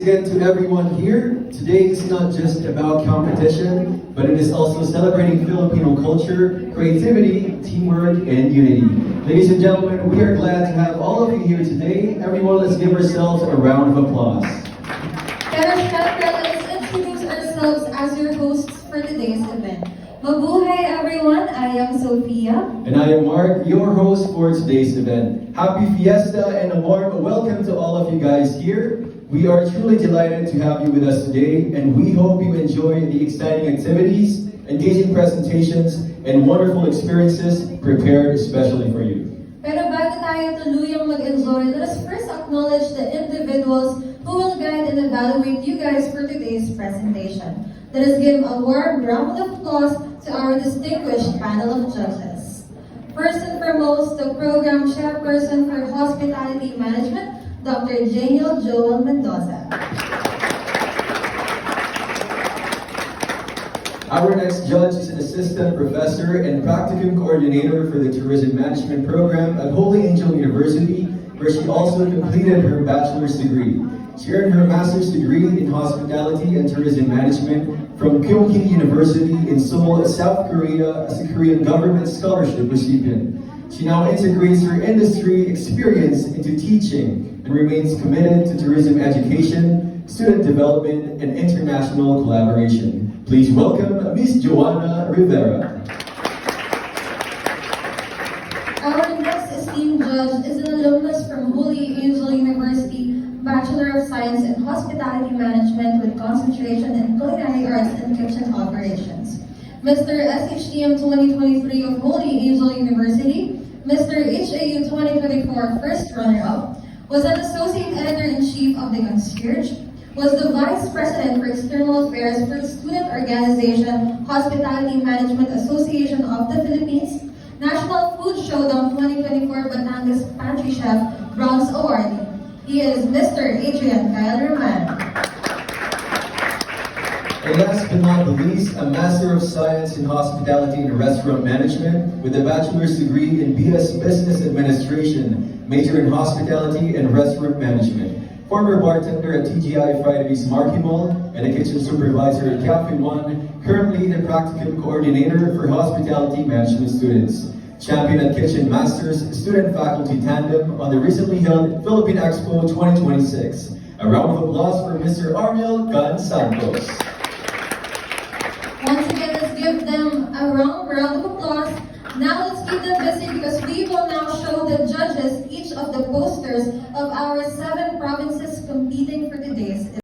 Again to everyone here, today is not just about competition, but it is also celebrating Filipino culture, creativity, teamwork, and unity. Ladies and gentlemen, we are glad to have all of you here today. Everyone, let's give ourselves a round of applause. Pero syempre, let's introduce ourselves as your hosts for today's event. Mabuhay everyone, I am Sophia. And I am Mark, your host for today's event. Happy Fiesta and a warm welcome to all of you guys here. We are truly delighted to have you with us today, and we hope you enjoy the exciting activities, engaging presentations, and wonderful experiences prepared especially for you. Pero bago tayo tuluyang mag-enjoy, let us first acknowledge the individuals who will guide and evaluate you guys for today's presentation. Let us give a warm round of applause to our distinguished panel of judges. First and foremost, the program chairperson for Hospitality Management, Dr. Janiel Joel Mendoza. Our next judge is an assistant professor and practicum coordinator for the tourism management program at Holy Angel University, where she also completed her bachelor's degree. She earned her master's degree in hospitality and tourism management from Kyung-hee University in Seoul, South Korea, as a Korean government scholarship recipient. She now integrates her industry experience into teaching and remains committed to tourism education, student development, and international collaboration. Please welcome Ms. Joanna Rivera. Our next esteemed judge is an alumnus from Holy Angel University, Bachelor of Science in Hospitality Management with concentration in Culinary Arts and Kitchen Operations. Mr. SHTM 2023 of Holy Angel University, Mr. HAU 2024 First Runner-Up, was an Associate Editor-in-Chief of the Concierge, was the Vice President for External Affairs for the student organization Hospitality Management Association of the Philippines, National Food Showdown 2024 Batangas Pantry Chef Bronze Awardee. He is Mr. Adrian Kyle Roman. And last but not the least, a Master of Science in Hospitality and Restaurant Management with a bachelor's degree in BS Business Administration, major in Hospitality and Restaurant Management. Former bartender at TGI Fridays Marquee Mall and a kitchen supervisor at Cafe One, currently the practicum coordinator for hospitality management students. Champion at Kitchen Masters Student-Faculty Tandem on the recently held Philippine Expo 2026. A round of applause for Mr. Arnel Gan Santos. Once again, let's give them a round of applause. Now let's keep them busy because we will now show the judges each of the posters of our 7 provinces competing for today's event.